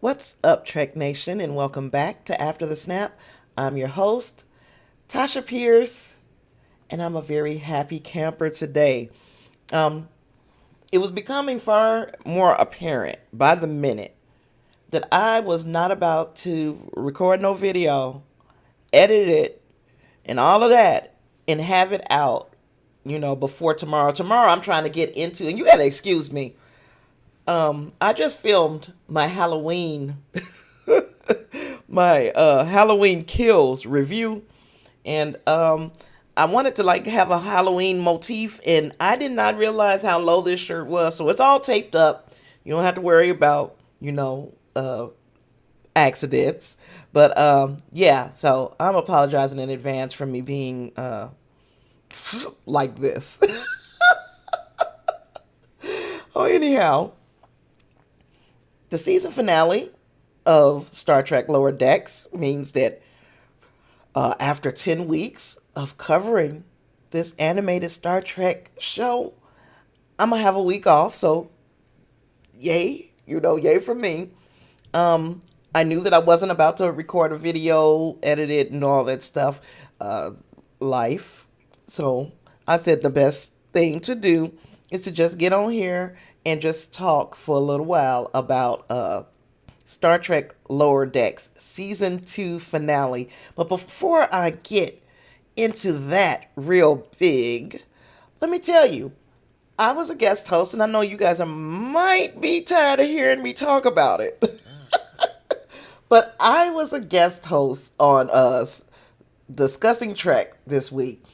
What's up, Trek Nation, and welcome back to After the Snap. I'm your host, Tasha Pierce, and I'm a very happy camper today. Um, it was becoming far more apparent by the minute that I was not about to record no video, edit it, and all of that, and have it out, before tomorrow. Tomorrow, I'm trying to get into, and you gotta excuse me. I just filmed my Halloween my Halloween Kills review, and I wanted to like have a Halloween motif, and I did not realize how low this shirt was. So it's all taped up. You don't have to worry about accidents. But yeah, so I'm apologizing in advance for me being like this. Oh, anyhow, the season finale of Star Trek Lower Decks means that after 10 weeks of covering this animated Star Trek show, I'm going to have a week off. So, yay, yay for me. I knew that I wasn't about to record a video, edit it, and all that stuff. Life. So, I said the best thing to do is to just get on here and just talk for a little while about Star Trek Lower Decks Season 2 finale. But before I get into that real big, let me tell you, I was a guest host, and I know you guys might be tired of hearing me talk about it. But I was a guest host on Discussing Trek this week,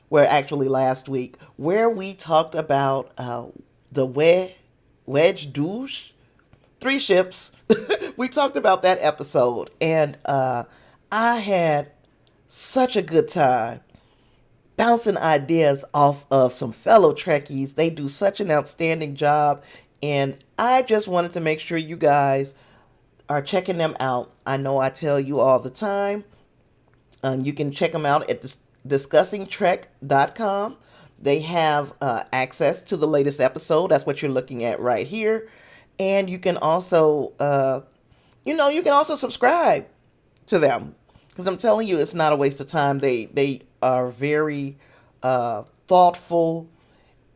where actually last week, where we talked about the Wedge Douche, three ships. We talked about that episode, and I had such a good time bouncing ideas off of some fellow Trekkies. They do such an outstanding job, and I just wanted to make sure you guys are checking them out. I know I tell you all the time. You can check them out at discussingtrek.com. They have access to the latest episode. That's what you're looking at right here. And you can also, you can also subscribe to them, because I'm telling you, it's not a waste of time. They are very thoughtful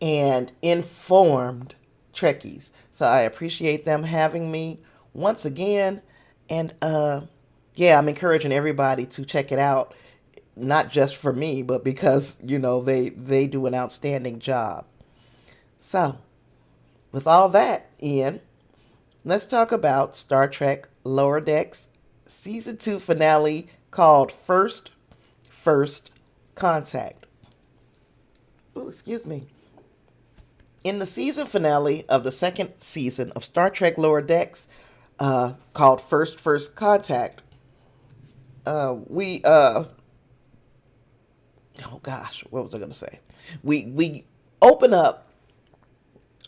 and informed Trekkies. So I appreciate them having me once again. And yeah, I'm encouraging everybody to check it out, not just for me, but because they do an outstanding job. So, with all that, Ian, let's talk about Star Trek Lower Decks Season 2 finale called First Contact. Oh, excuse me. In the season finale of the second season of Star Trek Lower Decks, called First Contact, we oh gosh, what was I gonna say? We open up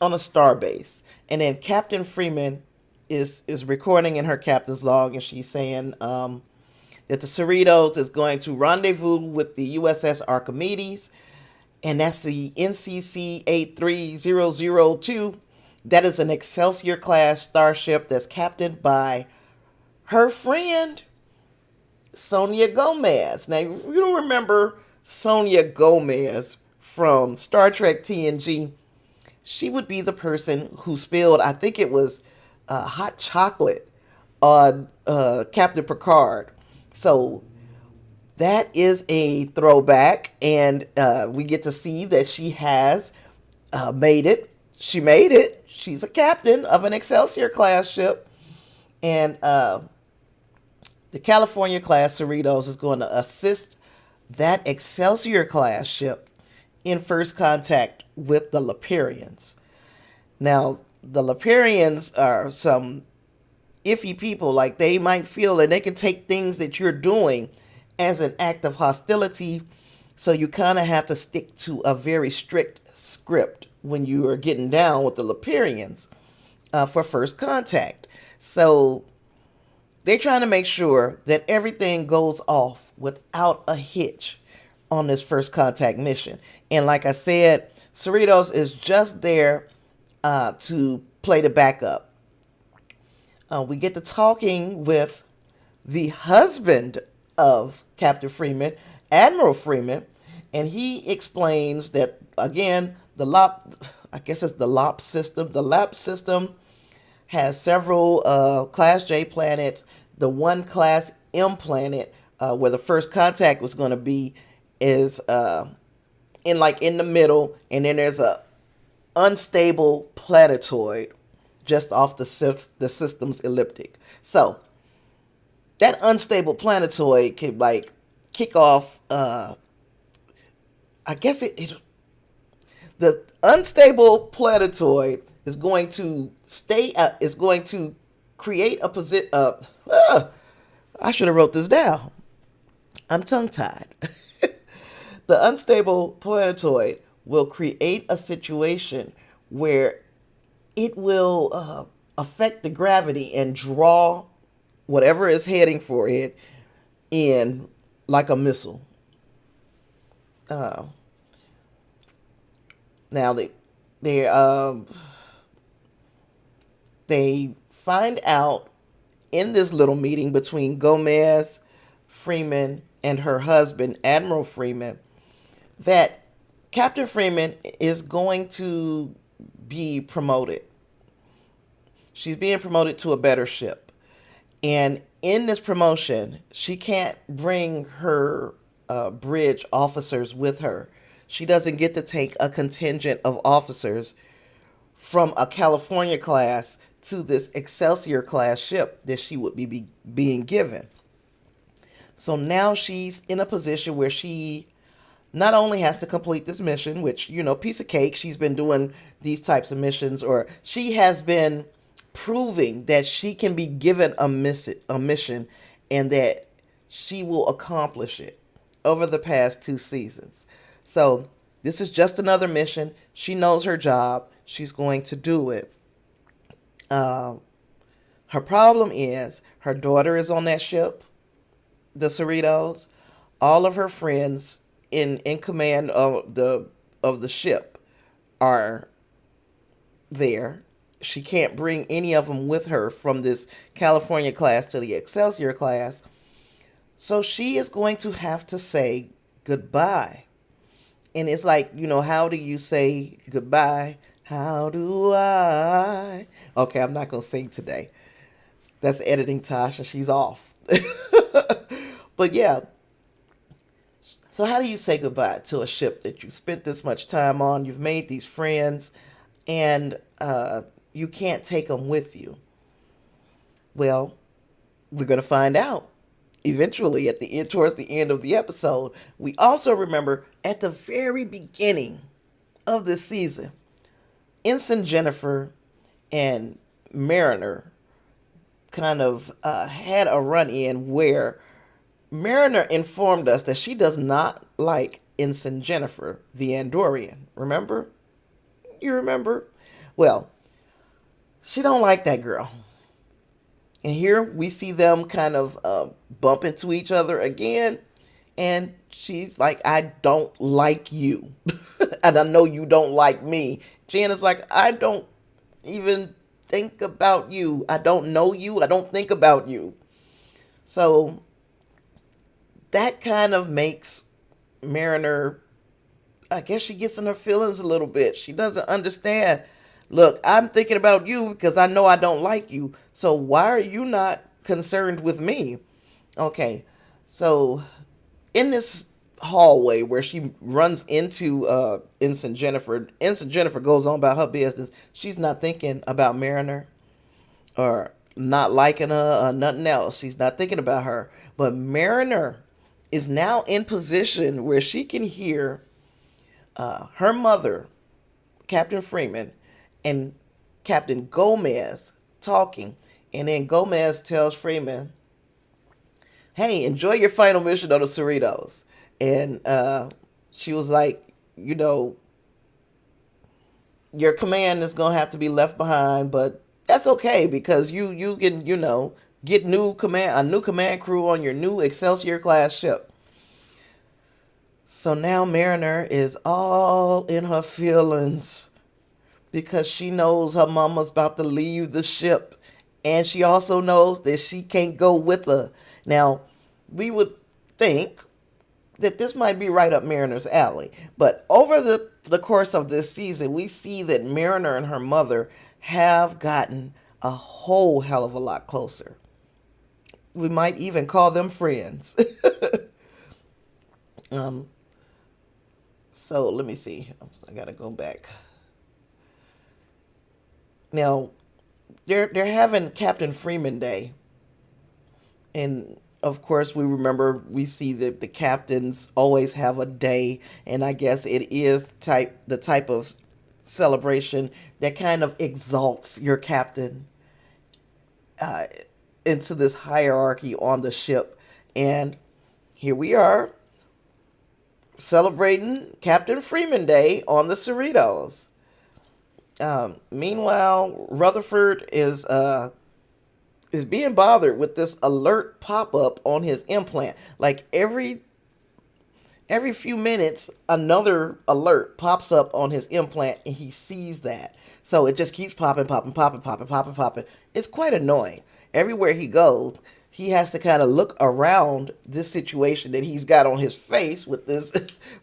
on a star base, and then Captain Freeman is recording in her captain's log, and she's saying that the Cerritos is going to rendezvous with the USS Archimedes, and that's the NCC 83002. That is an Excelsior class starship that's captained by her friend Sonia Gomez. Now, if you don't remember Sonia Gomez from Star Trek TNG, she would be the person who spilled, I think it was hot chocolate on Captain Picard. So that is a throwback, and we get to see that she has made it. She made it. She's a captain of an Excelsior class ship, and the California class Cerritos is going to assist that Excelsior class ship in first contact with the Leperians. Now, the Leperians are some iffy people. Like, they might feel that they can take things that you're doing as an act of hostility. So you kind of have to stick to a very strict script when you are getting down with the Leperians for first contact. So they're trying to make sure that everything goes off without a hitch on this first contact mission. And like I said, Cerritos is just there to play the backup. We get to talking with the husband of Captain Freeman, Admiral Freeman, and he explains that again I guess it's the LOP system. The LAP system has several Class J planets. The one Class M planet, where the first contact was going to be, is in the middle, and then there's a unstable planetoid just off the system's elliptic. So that unstable planetoid could like kick off. I guess the unstable planetoid is going to stay. Is going to create a position. I should have wrote this down. I'm tongue tied. The unstable planetoid will create a situation where it will affect the gravity and draw whatever is heading for it in like a missile. Uh, Now they find out in this little meeting between Gomez, Freeman, and her husband Admiral Freeman that Captain Freeman is going to be promoted. She's being promoted to a better ship. And in this promotion, she can't bring her bridge officers with her. She doesn't get to take a contingent of officers from a California class to this Excelsior class ship that she would be being given. So now she's in a position where she not only has to complete this mission, which, piece of cake, she's been doing these types of missions, or she has been proving that she can be given a mission and that she will accomplish it over the past 2 seasons. So this is just another mission. She knows her job. She's going to do it. Her problem is her daughter is on that ship, the Cerritos. All of her friends in command of the ship are there. She can't bring any of them with her from this California class to the Excelsior class. So she is going to have to say goodbye. And it's like, how do you say goodbye? How do I? Okay, I'm not going to sing today. That's editing Tasha. She's off. But yeah. So how do you say goodbye to a ship that you spent this much time on? You've made these friends, and you can't take them with you. Well, we're going to find out eventually at the end, towards the end of the episode. We also remember at the very beginning of this season, Ensign Jennifer and Mariner kind of had a run-in where Mariner informed us that she does not like Ensign Jennifer, the Andorian. Remember? You remember? Well, she don't like that girl. And here we see them kind of bump into each other again. And she's like, I don't like you. And I know you don't like me. Jan is like, I don't even think about you. I don't know you. I don't think about you. So that kind of makes Mariner, I guess she gets in her feelings a little bit. She doesn't understand. Look, I'm thinking about you because I know I don't like you. So why are you not concerned with me? Okay, so in this hallway where she runs into Ensign Jennifer goes on about her business. She's not thinking about Mariner or not liking her or nothing else. She's not thinking about her. But Mariner is now in position where she can hear her mother, Captain Freeman, and Captain Gomez talking. And then Gomez tells Freeman, hey, enjoy your final mission on the Cerritos. And she was like, your command is going to have to be left behind, but that's okay because you can, get a new command crew on your new Excelsior class ship. So now Mariner is all in her feelings because she knows her mama's about to leave the ship And she also knows that she can't go with her. Now, we would think that this might be right up Mariner's alley. But over the course of this season, we see that Mariner and her mother have gotten a whole hell of a lot closer. We might even call them friends. um, so let me see. I gotta go back. Now they're having Captain Freeman Day, and of course we see that the captains always have a day, and I guess it is the type of celebration that kind of exalts your captain uh, into this hierarchy on the ship. And here we are celebrating Captain Freeman Day on the Cerritos. Meanwhile, Rutherford is being bothered with this alert pop up on his implant. Like every few minutes, another alert pops up on his implant, and he sees that. So it just keeps popping, popping, popping, popping, popping, popping. It's quite annoying. Everywhere he goes, he has to kind of look around this situation that he's got on his face with this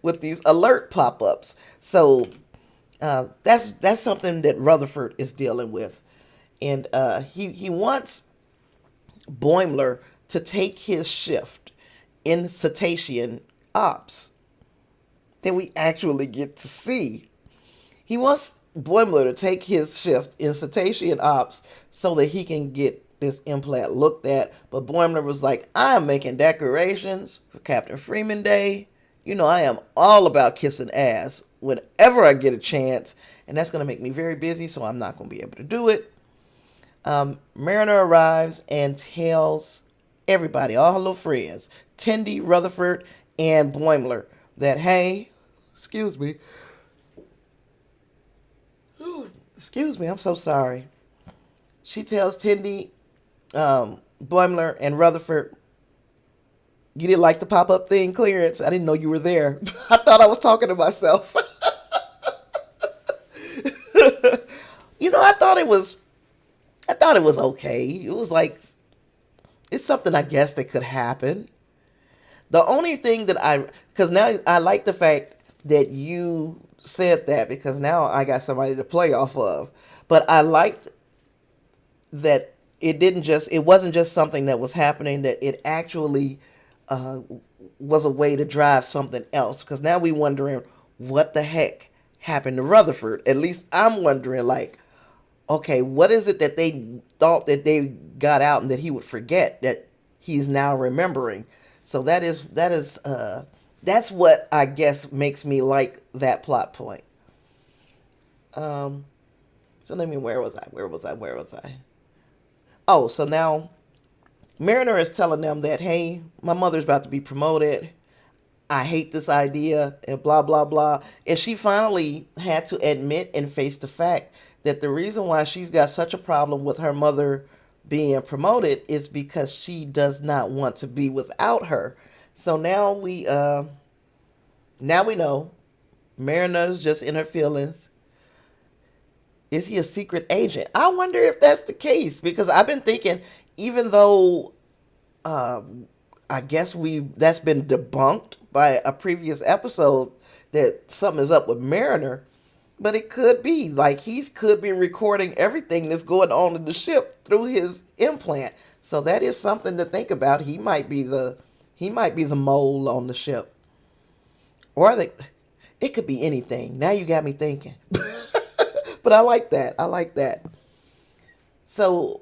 with these alert pop-ups. So that's something that Rutherford is dealing with, and he wants Boimler to take his shift in cetacean ops that we actually get to see. He wants Boimler to take his shift in cetacean ops so that he can get this implant looked at. But Boimler was like, I'm making decorations for Captain Freeman Day. You know, I am all about kissing ass whenever I get a chance, and that's going to make me very busy, so I'm not going to be able to do it. Mariner arrives and tells everybody, all her little friends, Tendi, Rutherford, and Boimler, that, hey, excuse me, excuse me, I'm so sorry. She tells Tendi, Boimler, and Rutherford, you didn't like the pop-up thing, Clearance? I didn't know you were there. I thought I was talking to myself. I thought it was okay. It was like, it's something I guess that could happen. The only thing because now I like the fact that you said that, because now I got somebody to play off of. But I liked that it wasn't just something that was happening, that it actually uh, was a way to drive something else. Because now we wondering what the heck happened to Rutherford. At least I'm wondering, like, okay, what is it that they thought that they got out and that he would forget that he's now remembering? So that's what I guess makes me like that plot point. Um, so let me, where was I? Where was I? Where was I? Oh, so now Mariner is telling them that, hey, my mother's about to be promoted. I hate this idea, and blah, blah, blah. And she finally had to admit and face the fact that the reason why she's got such a problem with her mother being promoted is because she does not want to be without her. So now we know Mariner's just in her feelings. Is he a secret agent? I wonder if that's the case, because I've been thinking, even though uh, I guess that's been debunked by a previous episode that something is up with Mariner, but it could be like could be recording everything that's going on in the ship through his implant. So that is something to think about. He might be the mole on the ship, or it could be anything. Now you got me thinking. But I like that. I like that. So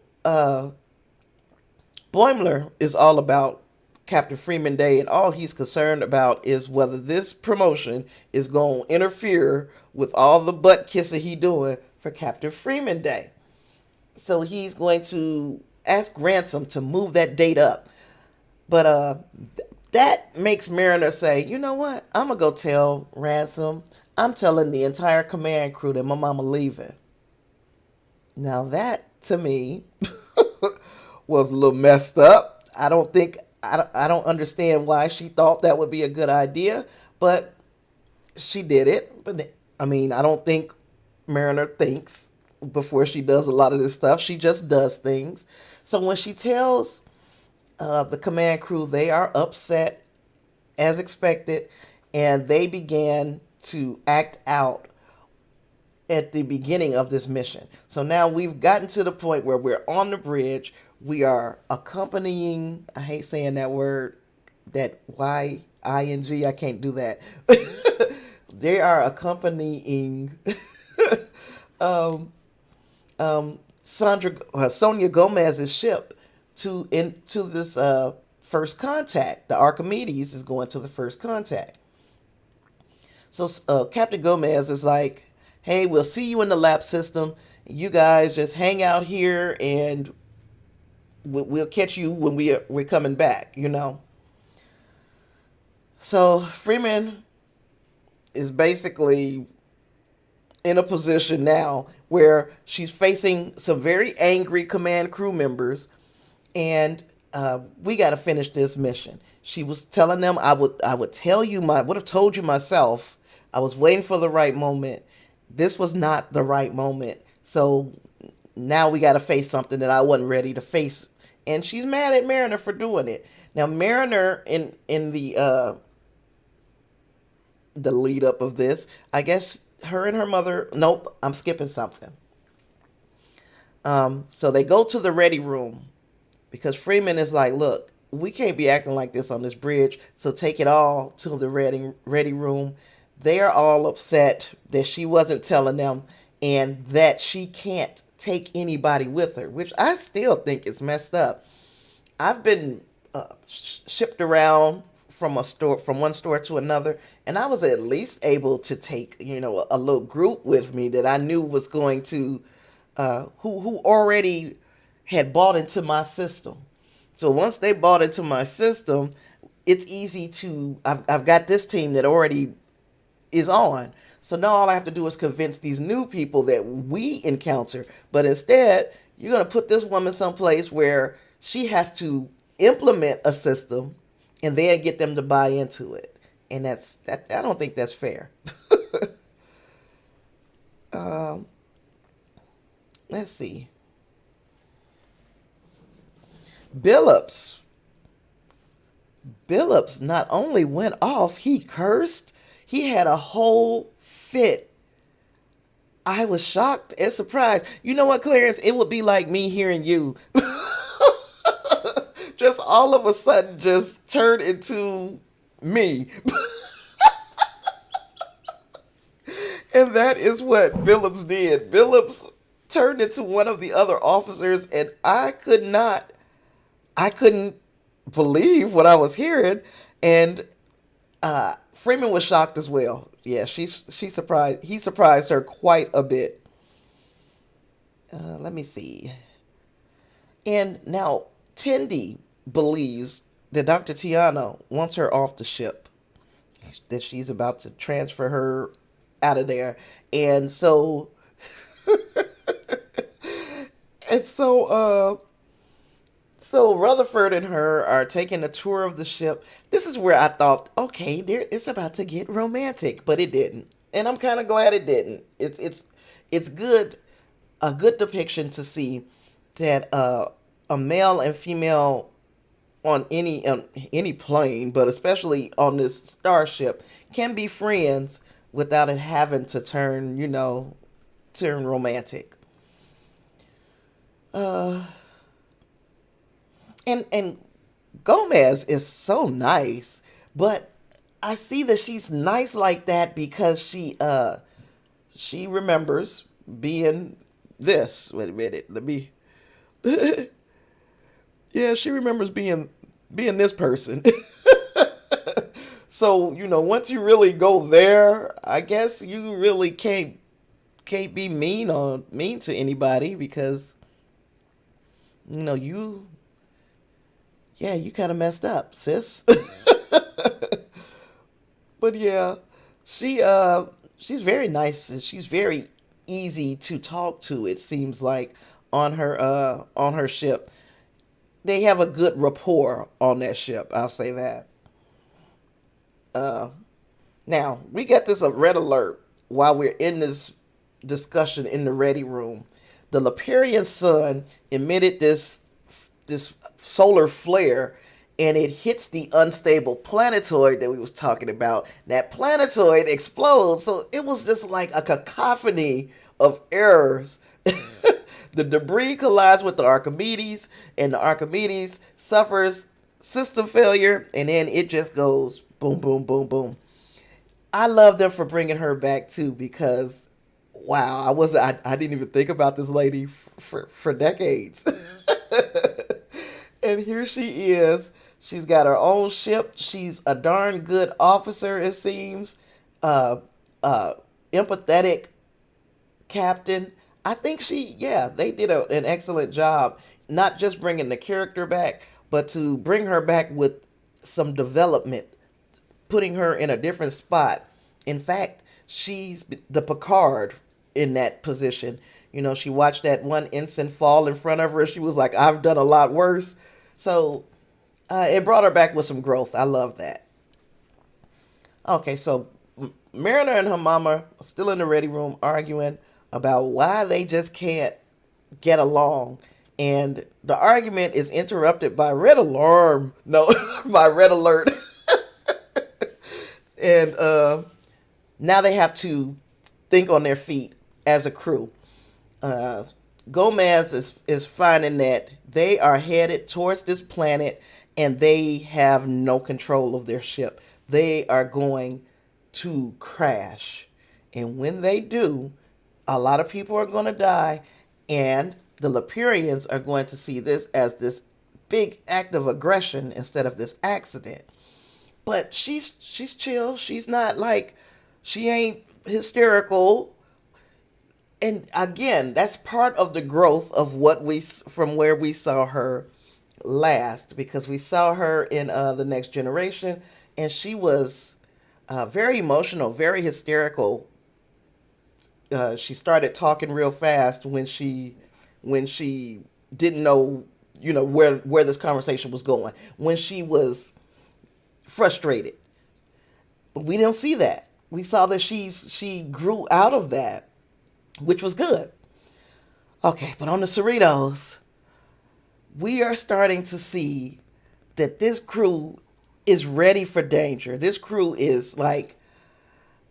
Boimler is all about Captain Freeman Day, and all he's concerned about is whether this promotion is going to interfere with all the butt kissing he doing for Captain Freeman Day. So he's going to ask Ransom to move that date up. But that makes Mariner say, you know what? I'm going to go tell Ransom. I'm telling the entire command crew that my mama leaving. Now that, to me, was a little messed up. I don't understand why she thought that would be a good idea, but she did it. But I mean, I don't think Mariner thinks before she does a lot of this stuff. She just does things. So when she tells the command crew, they are upset as expected, and they began to act out at the beginning of this mission. So now we've gotten to the point where we're on the bridge. We are accompanying, I hate saying that word, that Y-I-N-G, I can't do that. They are accompanying um, Sonia Gomez's ship into this first contact. The Archimedes is going to the first contact. So Captain Gomez is like, "Hey, we'll see you in the lab system. You guys just hang out here, and we'll catch you when we're coming back." So Freeman is basically in a position now where she's facing some very angry command crew members, and we got to finish this mission. She was telling them, I would tell you would have told you myself. I was waiting for the right moment. This was not the right moment. So now we got to face something that I wasn't ready to face. And she's mad at Mariner for doing it. Now Mariner in the lead up of this, I guess her and her mother, nope, I'm skipping something. So they go to the ready room because Freeman is like, "Look, we can't be acting like this on this bridge, so take it all to the ready room." They are all upset that she wasn't telling them and that she can't take anybody with her, which I still think is messed up. I've been shipped around from one store to another, and I was at least able to take a little group with me that I knew was going to who already had bought into my system. So once they bought into my system, it's easy to I've got this team that already is on. So now all I have to do is convince these new people that we encounter. But instead, you're going to put this woman someplace where she has to implement a system and then get them to buy into it. And that I don't think that's fair. um, let's see. Billups. Billups not only went off, he cursed. He had a whole fit. I was shocked and surprised. You know what, Clarence? It would be like me hearing you. Just all of a sudden just turn into me. And that is what Billups did. Billups turned into one of the other officers, and I couldn't believe what I was hearing. And Freeman was shocked as well. Yeah, she surprised. He surprised her quite a bit. Let me see. And now Tendi believes that Dr. Tiana wants her off the ship, that she's about to transfer her out of there. And so so Rutherford and her are taking a tour of the ship. This is where I thought, okay, it's about to get romantic, but it didn't. And I'm kind of glad it didn't. It's good, a good depiction to see that a male and female on any plane, but especially on this starship, can be friends without it having to turn romantic. Uh, and Gomez is so nice, but I see that she's nice like that because she remembers being this. Wait a minute, let me. Yeah, she remembers being this person. So once you really go there, I guess you really can't be mean to anybody because you you kind of messed up, sis. But yeah, she's very nice and she's very easy to talk to. It seems like on her ship, they have a good rapport on that ship. I'll say that. Uh, Now we got this red alert while we're in this discussion in the ready room. The Laperian sun emitted this solar flare, and it hits the unstable planetoid that we was talking about. That planetoid explodes, so it was just like a cacophony of errors. The debris collides with the Archimedes, and the Archimedes suffers system failure, and then it just goes boom, boom, boom, boom. I love them for bringing her back too, because wow, I didn't even think about this lady for decades. And here she is. She's got her own ship. She's a darn good officer, it seems. Uh, uh, Empathetic captain. I think they did an excellent job, not just bringing the character back, but to bring her back with some development, putting her in a different spot. In fact, she's the Picard in that position. She watched that one ensign fall in front of her. She was like, I've done a lot worse. So it brought her back with some growth. I love that. Okay, so Mariner and her mama are still in the ready room arguing about why they just can't get along. And the argument is interrupted by red alarm. No, by red alert. And now they have to think on their feet as a crew. Uh, Gomez is finding that they are headed towards this planet and they have no control of their ship. They are going to crash. And when they do, a lot of people are going to die, and the Laperians are going to see this as this big act of aggression instead of this accident. But she's chill. She's not like, she ain't hysterical. And again, that's part of the growth of from where we saw her last, because we saw her in the Next Generation, and she was very emotional, very hysterical. She started talking real fast when she didn't know, where this conversation was going, when she was frustrated. But we didn't see that. We saw that she grew out of that, which was good. Okay, but on the Cerritos, we are starting to see that this crew is ready for danger. This crew is like,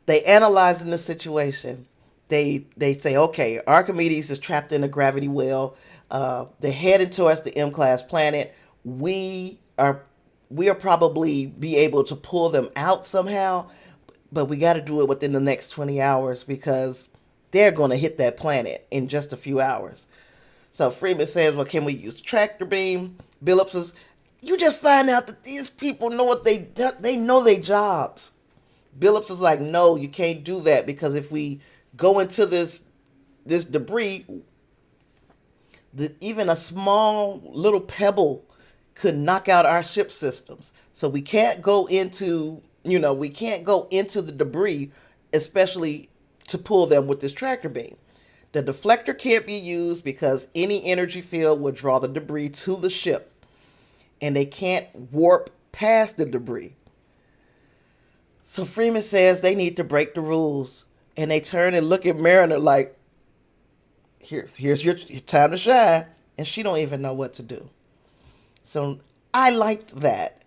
they analyzing the situation. They say, okay, Archimedes is trapped in a gravity well. They're headed towards the M-class planet. We are probably be able to pull them out somehow, but we got to do it within the next 20 hours because they're going to hit that planet in just a few hours. So Freeman says, well, can we use the tractor beam? Billups says, you just find out that these people know what they know their jobs. Billups is like, no, you can't do that, because if we go into this debris, even a small little pebble could knock out our ship systems. So we can't go into the debris, especially to pull them with this tractor beam. The deflector can't be used because any energy field will draw the debris to the ship, and they can't warp past the debris. So Freeman says they need to break the rules, and they turn and look at Mariner like, here's your time to shine, and she don't even know what to do. So I liked that.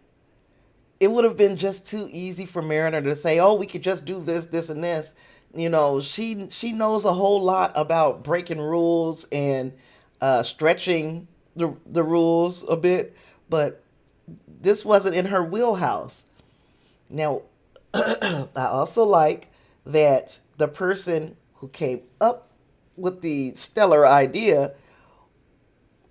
It would have been just too easy for Mariner to say, oh, we could just do this, and this. She knows a whole lot about breaking rules and stretching the rules a bit, but this wasn't in her wheelhouse. Now, I also like that the person who came up with the stellar idea,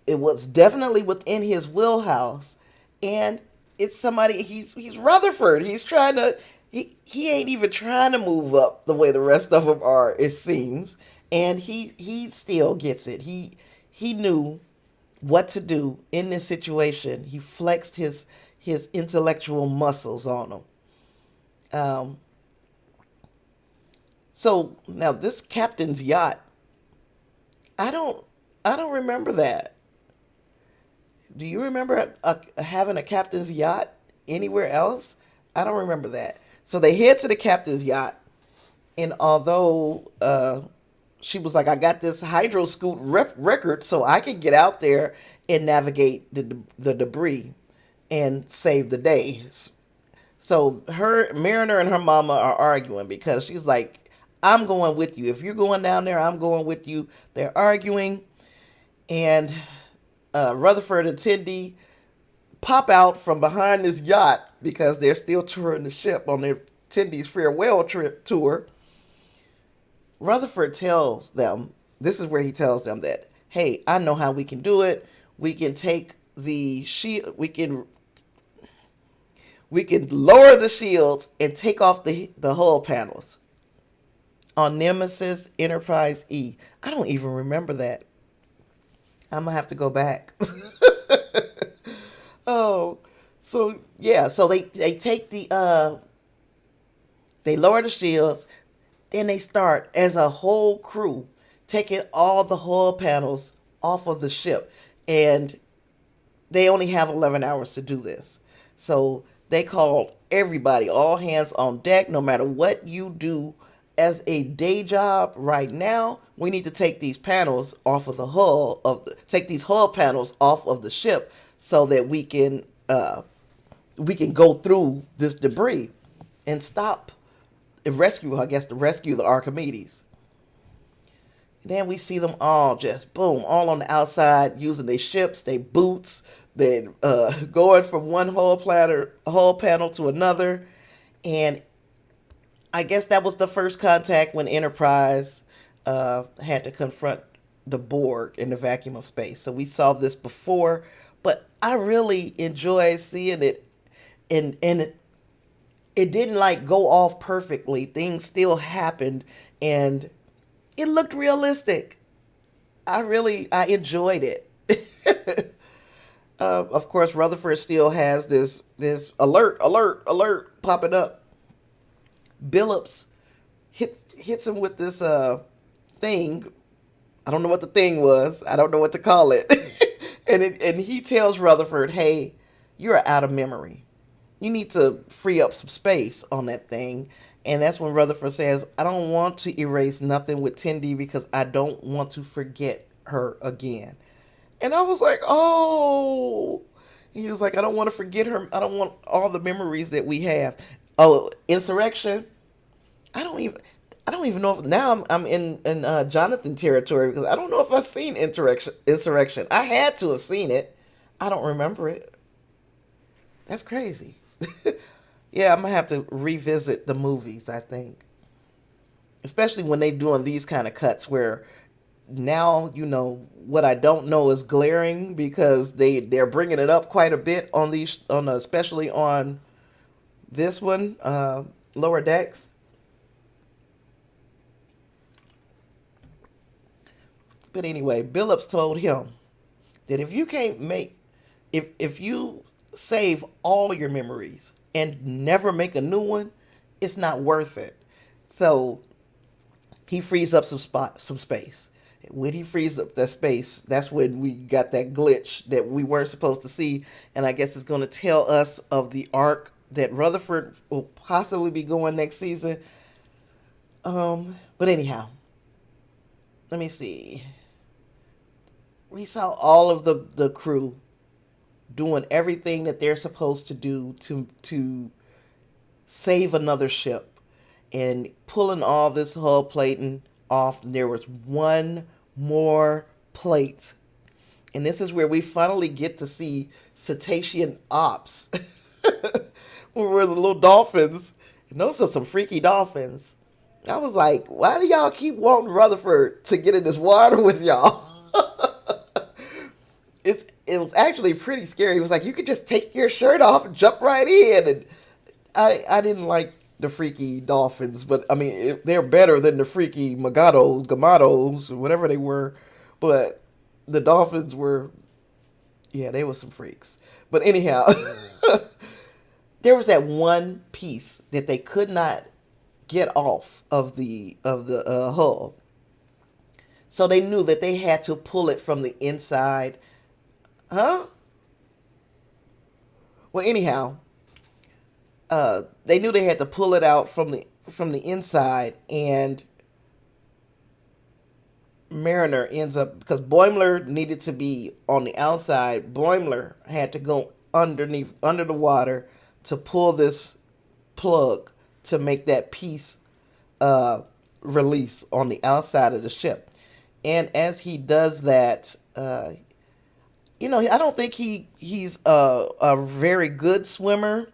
it was definitely within his wheelhouse, and it's somebody, he's Rutherford. He's trying to, he ain't even trying to move up the way the rest of them are, it seems, and he still gets it. He knew what to do in this situation. He flexed his intellectual muscles on him. So now this captain's yacht, I don't remember that. Do you remember having a captain's yacht anywhere else? I don't remember that. So they head to the captain's yacht, and although she was like, I got this hydro scoot record so I can get out there and navigate the debris and save the day. So her Mariner and her mama are arguing because she's like, I'm going with you. If you're going down there, I'm going with you. They're arguing, and Rutherford and Tindy pop out from behind this yacht because they're still touring the ship on their Tindy's farewell trip tour. Rutherford tells them, this is where he tells them that, hey, I know how we can do it. We can take the shield, we can lower the shields and take off the hull panels on Nemesis Enterprise E. I don't even remember that. I'm gonna have to go back. Oh, so yeah, so they take they lower the shields, then they start as a whole crew taking all the hull panels off of the ship, and they only have 11 hours to do this. So they called everybody, all hands on deck, no matter what you do as a day job right now. We need to take these panels off of the hull take these hull panels off of the ship so that we can go through this debris and stop and rescue, I guess, to rescue the Archimedes. Then we see them all just boom, all on the outside using their ships, their boots, then going from one hull panel to another. And I guess that was the first contact when Enterprise had to confront the Borg in the vacuum of space. So we saw this before, but I really enjoyed seeing it, and it didn't like go off perfectly. Things still happened, and it looked realistic. I enjoyed it. Of course, Rutherford still has this alert popping up. Billups hits him with this thing. I don't know what the thing was. I don't know what to call it. and he tells Rutherford, "Hey, you're out of memory. You need to free up some space on that thing." And that's when Rutherford says, I don't want to erase nothing with Tindy because I don't want to forget her again. And I was like, oh. He was like, I don't want to forget her. I don't want all the memories that we have. Oh, Insurrection. I don't even know if now I'm in Jonathan territory because I don't know if I've seen Insurrection. I had to have seen it. I don't remember it. That's crazy. Yeah, I'm gonna have to revisit the movies, I think. Especially when they doing these kind of cuts where now, what I don't know is glaring because they're bringing it up quite a bit on especially on this one, Lower Decks. But anyway, Billups told him that if you save all your memories and never make a new one, it's not worth it. So he frees up some space. When he frees up that space, that's when we got that glitch that we weren't supposed to see, and I guess it's going to tell us of the arc that Rutherford will possibly be going next season. But anyhow, let me see. We saw all of the crew doing everything that they're supposed to do to save another ship and pulling all this hull plating off. And there was one more plate, and this is where we finally get to see cetacean ops. Where the little dolphins, and those are some freaky dolphins. I was like, why do y'all keep wanting Rutherford to get in this water with y'all? It was actually pretty scary. It was like you could just take your shirt off and jump right in. And I didn't like the freaky dolphins, but I mean they're better than the freaky gamados, or whatever they were. But the dolphins were, yeah, they were some freaks. But anyhow, there was that one piece that they could not get off of the hull, so they knew that they had to pull it from the inside. Huh? Well, anyhow, they knew they had to pull it out from the inside, and Mariner ends up, because Boimler needed to be on the outside. Boimler had to go under the water to pull this plug to make that piece uh, release on the outside of the ship. And as he does that, I don't think he's a very good swimmer,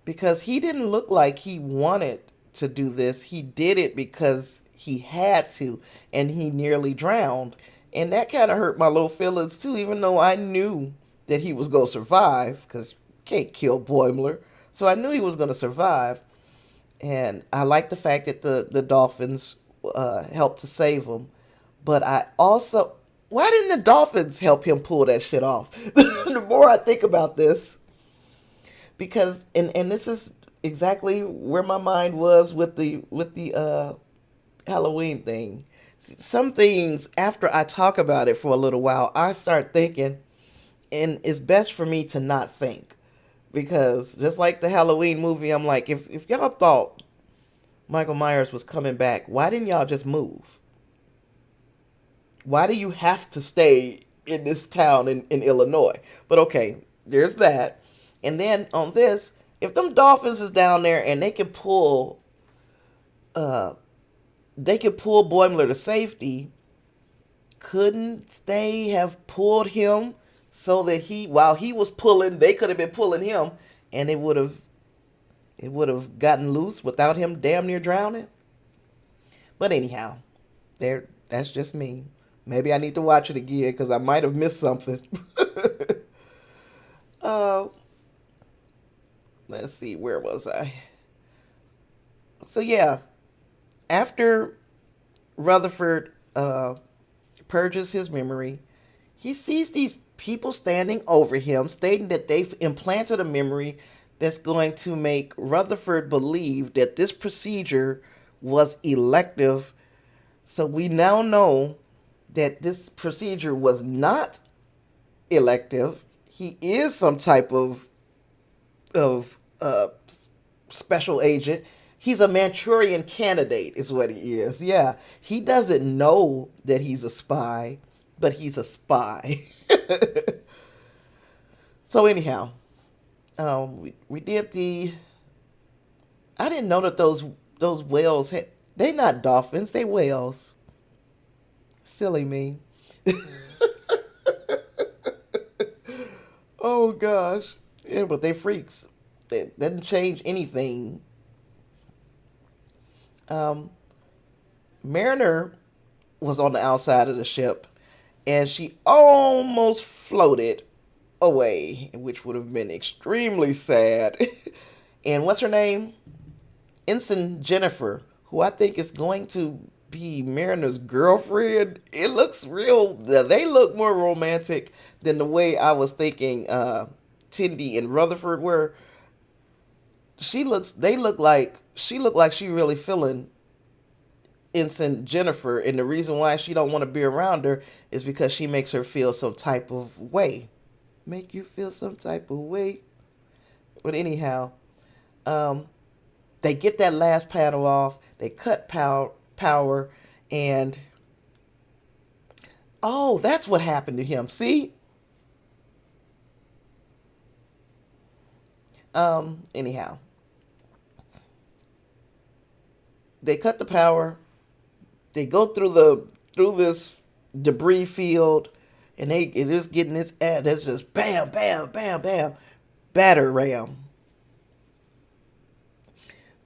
because he didn't look like he wanted to do this. He did it because he had to, and he nearly drowned. And that kind of hurt my little feelings too, even though I knew that he was going to survive, because you can't kill Boimler. So I knew he was going to survive. And I like the fact that the dolphins helped to save him. But I also, why didn't the dolphins help him pull that shit off? The more I think about this, because and this is exactly where my mind was with the Halloween thing. Some things, after I talk about it for a little while, I start thinking, and it's best for me to not think, because just like the Halloween movie, I'm like, if y'all thought Michael Myers was coming back, why didn't y'all just move? Why do you have to stay in this town in Illinois? But okay, there's that. And then on this, if them dolphins is down there and uh they could pull Boimler to safety, couldn't they have pulled him so that while he was pulling, they could have been pulling him, and it would have gotten loose without him damn near drowning? But anyhow, that's just me. Maybe I need to watch it again because I might have missed something. uh, let's see, where was I? So yeah, after Rutherford purges his memory, he sees these people standing over him, stating that they've implanted a memory that's going to make Rutherford believe that this procedure was elective. So we now know that this procedure was not elective. He is some type of special agent. He's a Manchurian candidate, is what he is. Yeah, he doesn't know that he's a spy, but he's a spy. So anyhow, we did the. I didn't know that those whales had. They not dolphins. They whales. Silly me. Oh gosh. Yeah, but they freaks. It doesn't change anything. Um, Mariner was on the outside of the ship, and she almost floated away, which would have been extremely sad. And what's her name? Ensign Jennifer, who I think is going to be Mariner's girlfriend. It looks real. They look more romantic than the way I was thinking Tindy and Rutherford were. She looks. They look like she looked like she really feeling Ensign Jennifer, and the reason why she don't want to be around her is because she makes her feel some type of way. Make you feel some type of way. But anyhow, um, they get that last panel off. They cut power, and oh, that's what happened to him. See, anyhow, they cut the power. They go through this debris field, and it is getting this ad. That's just bam, bam, bam, bam, batter ram.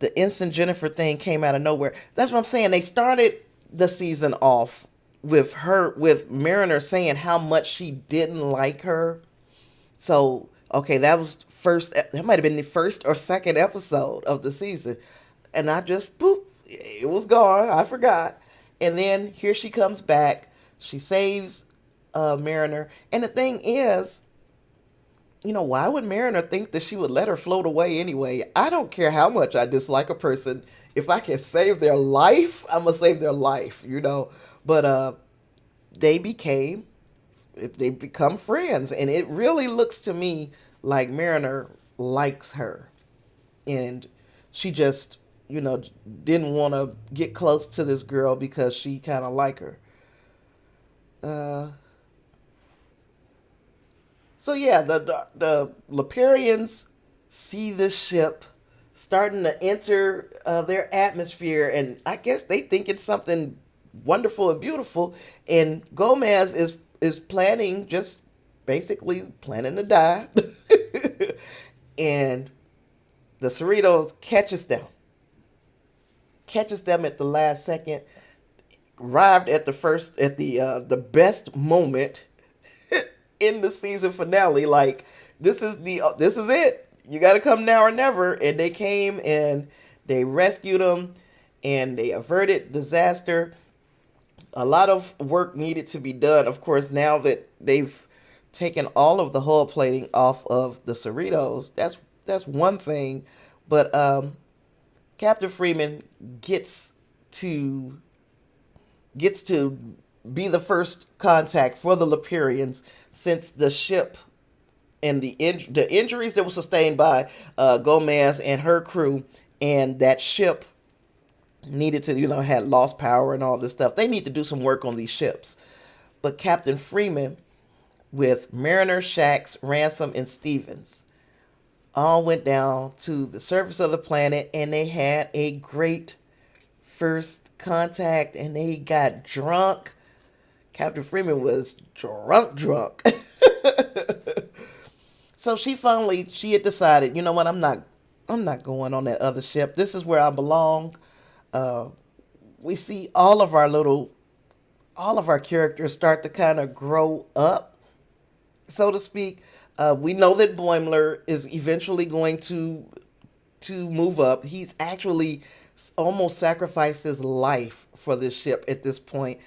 The instant Jennifer thing came out of nowhere. That's what I'm saying. They started the season off with Mariner saying how much she didn't like her. So okay, that was first. That might have been the first or second episode of the season, and I just boop, it was gone. I forgot. And then here she comes back. She saves Mariner. And the thing is, why would Mariner think that she would let her float away anyway? I don't care how much I dislike a person. If I can save their life, I'm gonna save their life. But they became, they become friends, and it really looks to me like Mariner likes her, and she just, didn't want to get close to this girl because she kind of like her. Uh, so yeah, the Leperians see this ship starting to enter their atmosphere, and I guess they think it's something wonderful and beautiful. And Gomez is planning, just basically planning to die, and the Cerritos catches them at the last second, arrived at the best moment in the season finale. Like, this is it. You got to come now or never. And they came and they rescued them and they averted disaster. A lot of work needed to be done. Of course, now that they've taken all of the hull plating off of the Cerritos, that's one thing. But Captain Freeman gets to gets to be the first contact for the Leperians, since the ship and the injuries that were sustained by Gomez and her crew, and that ship needed to, had lost power and all this stuff. They need to do some work on these ships. But Captain Freeman, with Mariner, Shax, Ransom, and Stevens, all went down to the surface of the planet, and they had a great first contact, and they got drunk. Captain Freeman was drunk. So she had decided, you know what, I'm not going on that other ship. This is where I belong. Uh, we see all of our characters start to kind of grow up, so to speak. We know that Boimler is eventually going to move up. He's actually almost sacrificed his life for this ship at this point.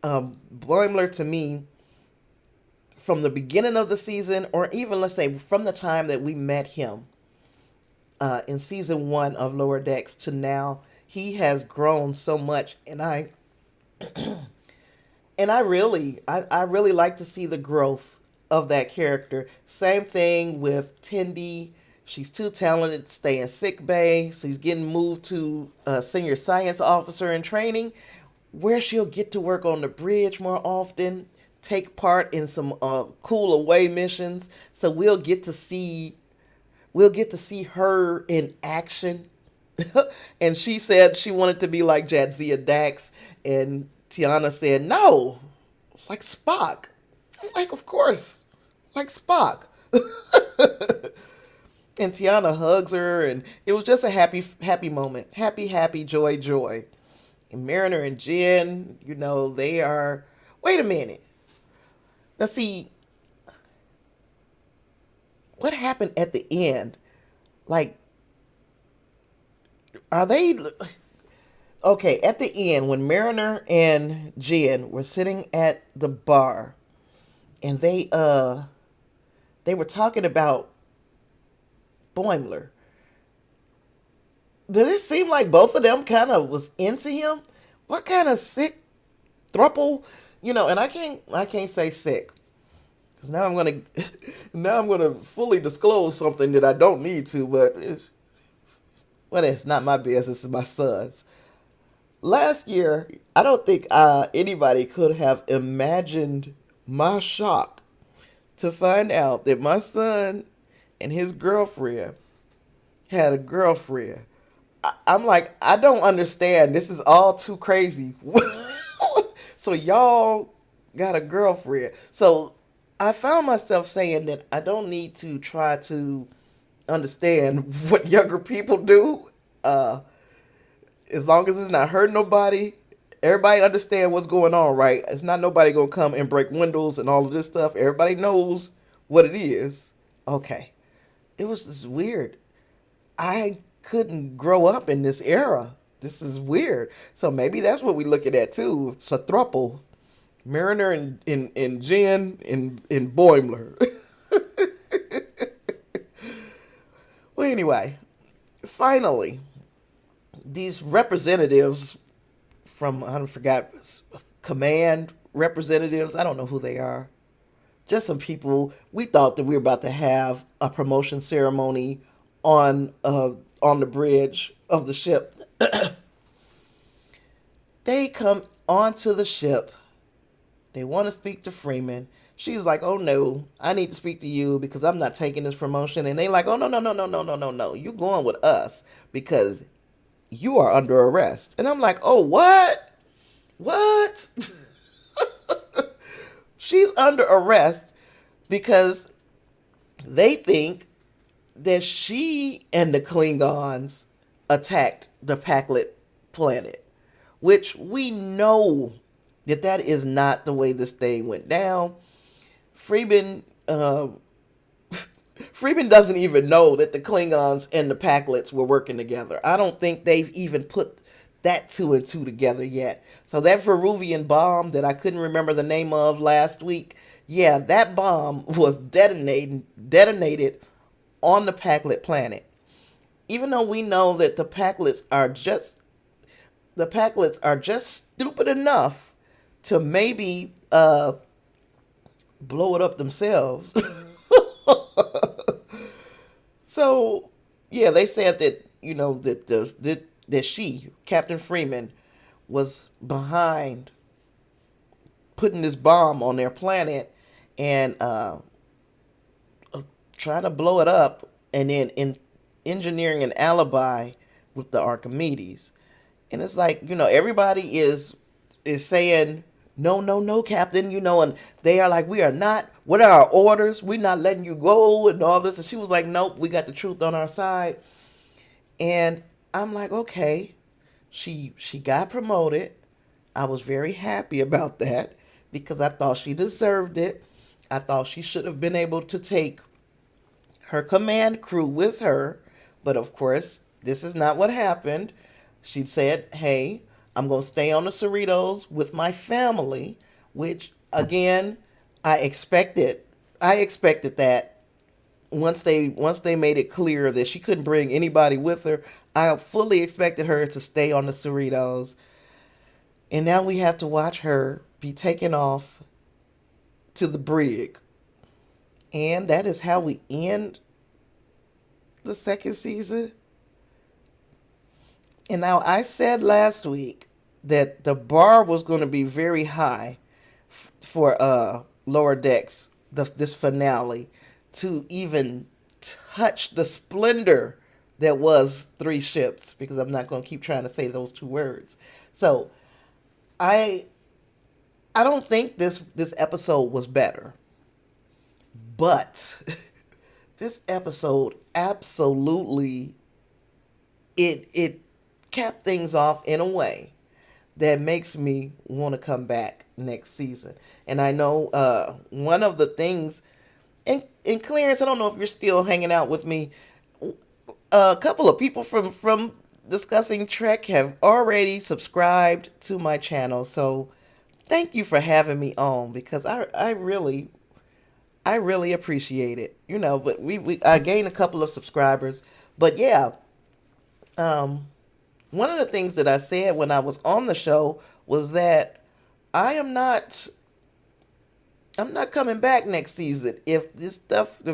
Boimler, to me, from the beginning of the season, or even let's say from the time that we met him in season 1 of Lower Decks to now, he has grown so much, and I really like to see the growth of that character. Same thing with Tendi. She's too talented to stay in sick bay, so she's getting moved to senior science officer in training, where she'll get to work on the bridge more often, take part in some cool away missions. So we'll get to see her in action. And she said she wanted to be like Jadzia Dax, and Tiana said no, like Spock. I'm like, of course, like Spock. And Tiana hugs her, and it was just a happy moment. Happy, joy. And Mariner and Jen, they are. Wait a minute. Let's see. What happened at the end? Like, are they. Okay, at the end, when Mariner and Jen were sitting at the bar, and they were talking about Boimler. Did it seem like both of them kind of was into him? What kind of sick thruple? And I can't say sick, because now I'm gonna fully disclose something that I don't need to, but it's not my business. It's my son's. Last year, I don't think anybody could have imagined my shock to find out that my son and his girlfriend had a girlfriend. I'm like, I don't understand. This is all too crazy. So y'all got a girlfriend. So I found myself saying that I don't need to try to understand what younger people do. As long as it's not hurting nobody, everybody understand what's going on, right? It's not nobody gonna come and break windows and all of this stuff. Everybody knows what it is. Okay. It was just weird. I couldn't grow up in this era. This is weird. So maybe that's what we're looking at too. It's a throuple. Mariner and Jen and Boimler. Well, anyway, finally, these representatives from, I forgot, command representatives, I don't know who they are. Just some people. We thought that we were about to have a promotion ceremony on the bridge of the ship. They come onto the ship, They want to speak to Freeman. She's like, oh no, I need to speak to you because I'm not taking this promotion. And they like, oh no, no, no, no, no, no, no, no. You're going with us because you are under arrest. And I'm like, oh, what? What? She's under arrest because they think that she and the Klingons attacked the Packlet planet, which we know that that is not the way this thing went down. Freeman, Freeman doesn't even know that the Klingons and the Packlets were working together. I don't think they've even put that two and two together yet. So that Veruvian bomb that I couldn't remember the name of last week, yeah, that bomb was detonated on the Packlet planet. Even though we know that the Packlets are just stupid enough to maybe blow it up themselves. So yeah, they said that that she, Captain Freeman, was behind putting this bomb on their planet and trying to blow it up, and then in engineering an alibi with the Archimedes. And it's like, everybody is saying no, no, no, Captain, and they are like, we are not. What are our orders? We're not letting you go and all this. And she was like, nope, we got the truth on our side. And I'm like, okay, she got promoted. I was very happy about that because I thought she deserved it. I thought she should have been able to take her command crew with her. But of course, this is not what happened. She said, hey, I'm going to stay on the Cerritos with my family, which, again, I expected. I expected that once they made it clear that she couldn't bring anybody with her, I fully expected her to stay on the Cerritos. And now we have to watch her be taken off to the brig. And that is how we end the second season. And now I said last week that the bar was going to be very high for Lower Decks, this finale, to even touch the splendor that was Three Ships, because I'm not going to keep trying to say those two words. So I don't think this episode was better, but this episode absolutely it capped things off in a way that makes me want to come back next season. And I know one of the things, and Clarence, I don't know if you're still hanging out with me. A couple of people from Discussing Trek have already subscribed to my channel, so thank you for having me on, because I really appreciate it. But I gained a couple of subscribers. But yeah, one of the things that I said when I was on the show was that I'm not coming back next season. If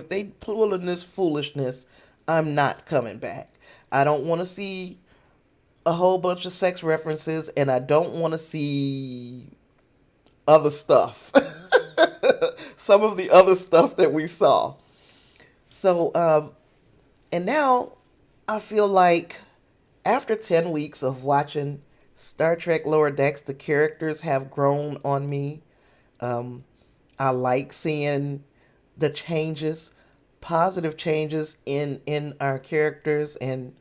they pull in this foolishness, I'm not coming back. I don't want to see a whole bunch of sex references, and I don't want to see other stuff. Some of the other stuff that we saw. So, and now I feel like after 10 weeks of watching Star Trek Lower Decks, the characters have grown on me. I like seeing the changes, positive changes in our characters, and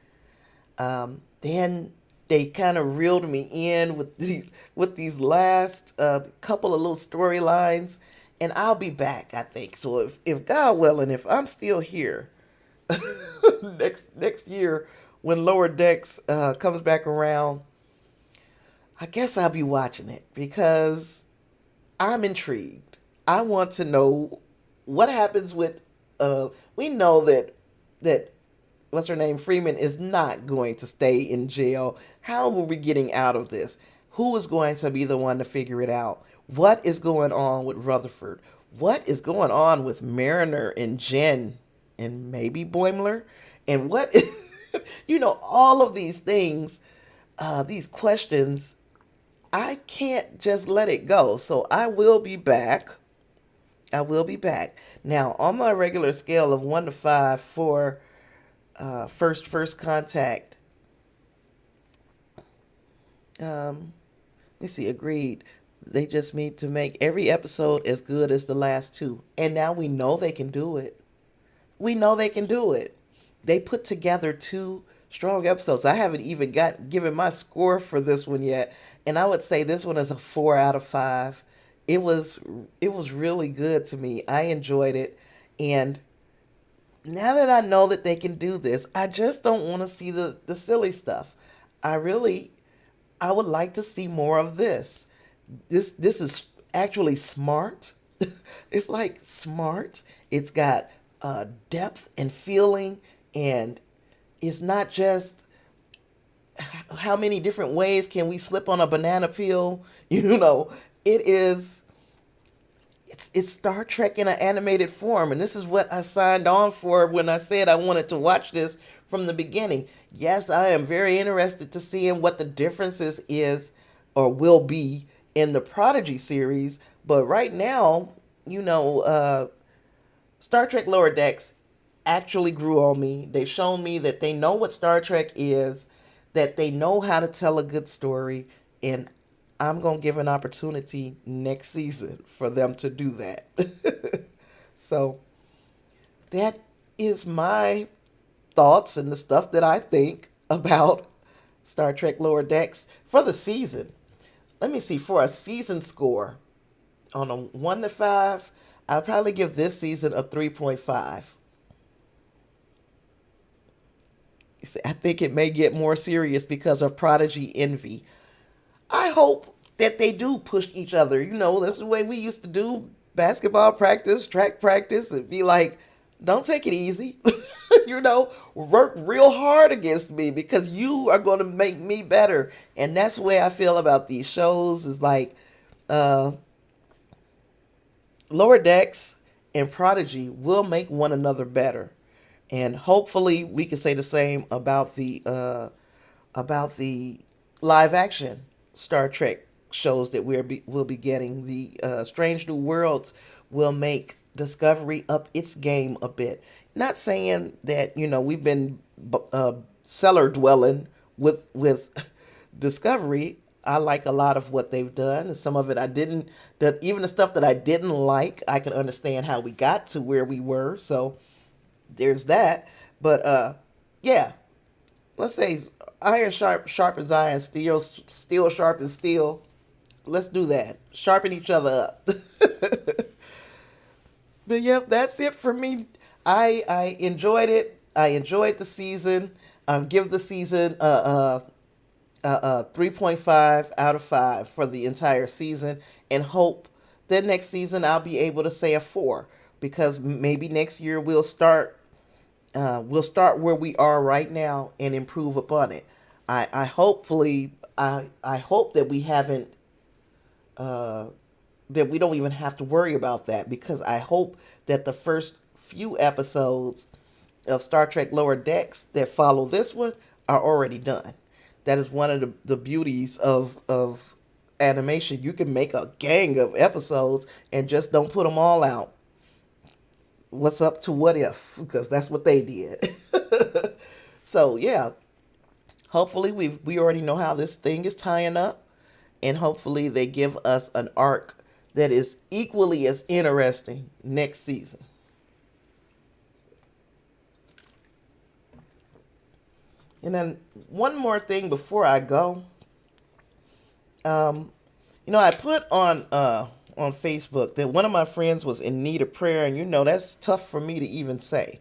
then they kind of reeled me in with these last couple of little storylines, and I'll be back, I think. So if God willing, if I'm still here next year when Lower Decks comes back around, I guess I'll be watching it because I'm intrigued. I want to know what happens with. We know that what's her name, Freeman, is not going to stay in jail. How are we getting out of this? Who is going to be the one to figure it out? What is going on with Rutherford? What is going on with Mariner and Jen and maybe Boimler? And what all of these things, these questions I can't just let it go. So I will be back. I will be back. Now, on my regular scale of 1 to 5 for first contact, um, let's see, agreed. They just need to make every episode as good as the last two. And now we know they can do it. We know they can do it. They put together two strong episodes. I haven't even got given my score for this one yet, and I would say this one is a 4 out of 5. It was it was really good to me. I enjoyed it, and now that I know that they can do this, I just don't want to see the silly stuff. I really I would like to see more of this. This is actually smart. It's like smart. It's got depth and feeling, and it's not just how many different ways can we slip on a banana peel. You know, it is it's Star Trek in an animated form, and this is what I signed on for when I said I wanted to watch this from the beginning. Yes, I am very interested to seeing what the differences is or will be in the Prodigy series, but right now, you know, Star Trek Lower Decks actually grew on me. They've shown me that they know what Star Trek is, that they know how to tell a good story, and I'm going to give an opportunity next season for them to do that. So that is my thoughts and the stuff that I think about Star Trek Lower Decks for the season. Let me see, for a season score on a 1 to 5, I'll probably give this season a 3.5. I think it may get more serious because of Prodigy envy. I hope that they do push each other. You know, that's the way we used to do basketball practice, track practice, and be like, don't take it easy. You know, work real hard against me because you are going to make me better. And that's the way I feel about these shows is like uh, Lower Decks and Prodigy will make one another better. And hopefully we can say the same about the live action Star Trek shows that will be getting. The Strange New Worlds will make Discovery up its game a bit. Not saying that you know we've been cellar dwelling with Discovery. I like a lot of what they've done, and some of it I didn't. That even the stuff that I didn't like, I can understand how we got to where we were. So there's that. But yeah, let's say iron sharpens iron, steel sharpens steel. Let's do that. Sharpen each other up. But yeah, that's it for me. I enjoyed it. I enjoyed the season. Give the season a 3.5 out of 5 for the entire season, and hope that next season I'll be able to say a 4 because maybe next year we'll start where we are right now and improve upon it. I hopefully I hope that we haven't uh, that we don't even have to worry about that because I hope that the first few episodes of Star Trek Lower Decks that follow this one are already done. That is one of the beauties of animation. You can make a gang of episodes and just don't put them all out. What's up to what if? Because that's what they did. So yeah, hopefully we already know how this thing is tying up, and hopefully they give us an arc that is equally as interesting next season. And then one more thing before I go. Um, you know, I put on Facebook that one of my friends was in need of prayer, and you know that's tough for me to even say.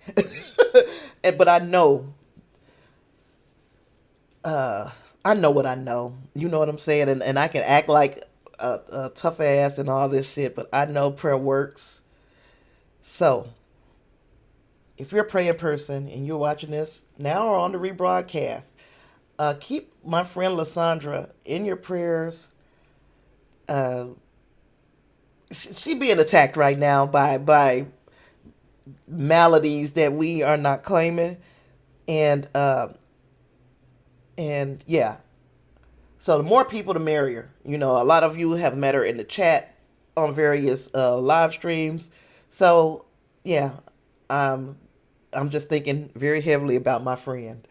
But I know what I know. You know what I'm saying, and I can act like a tough ass and all this shit, but I know prayer works. So if you're a praying person and you're watching this now or on the rebroadcast, keep my friend Lysandra in your prayers. Uh, she being attacked right now by maladies that we are not claiming, and yeah. So the more people, the merrier. You know, a lot of you have met her in the chat on various live streams. So yeah, um, I'm just thinking very heavily about my friend,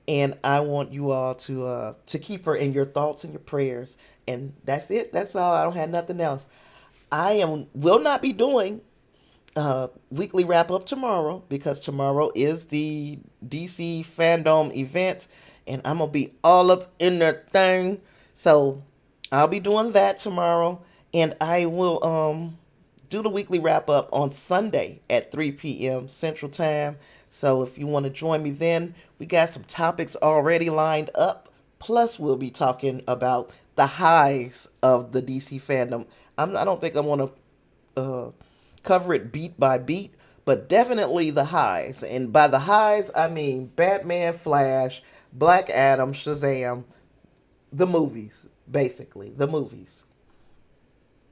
and I want you all to keep her in your thoughts and your prayers. And that's it. That's all. I don't have nothing else. I am will not be doing weekly wrap up tomorrow because tomorrow is the DC fandom event, and I'm gonna be all up in that thing. So I'll be doing that tomorrow, and I will do the weekly wrap up on Sunday at 3 p.m. Central Time. So if you want to join me then, we got some topics already lined up. Plus, we'll be talking about the highs of the DC fandom. I don't think I want to cover it beat by beat, but definitely the highs. And by the highs, I mean Batman, Flash, Black Adam, Shazam, the movies, basically the movies.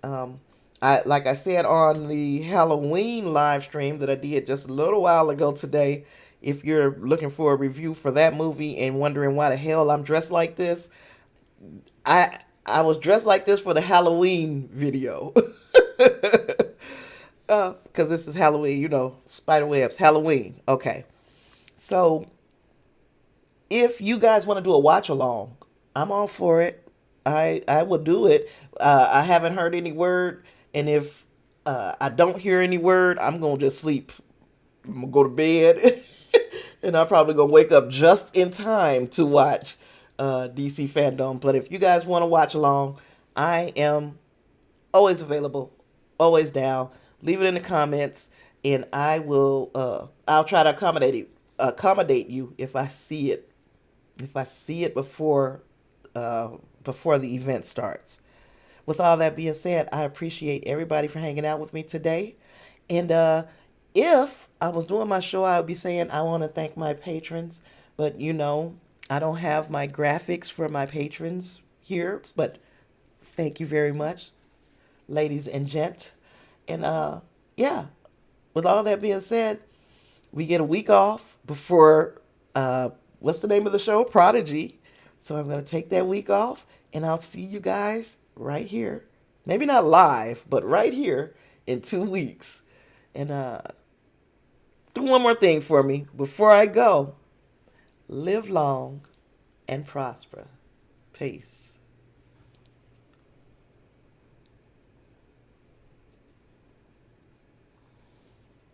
I like I said on the Halloween live stream that I did just a little while ago today. If you're looking for a review for that movie and wondering why the hell I'm dressed like this, I was dressed like this for the Halloween video. Because this is Halloween, you know, spiderwebs, Halloween. Okay. So if you guys want to do a watch along, I'm all for it. I will do it. I haven't heard any word, and if I don't hear any word, I'm gonna just sleep. I'm gonna go to bed, and I'm probably gonna wake up just in time to watch DC fandom. But if you guys want to watch along, I am always available, always down. Leave it in the comments, and I'll try to accommodate you if I see it. If I see it uh, before the event starts. With all that being said, I appreciate everybody for hanging out with me today. And if I was doing my show, I would be saying I want to thank my patrons, but you know, I don't have my graphics for my patrons here. But thank you very much, ladies and gent. And yeah, with all that being said, we get a week off before what's the name of the show? Prodigy. So I'm gonna take that week off, and I'll see you guys right here. Maybe not live, but right here in 2 weeks. And do one more thing for me before I go. Live long and prosper. Peace.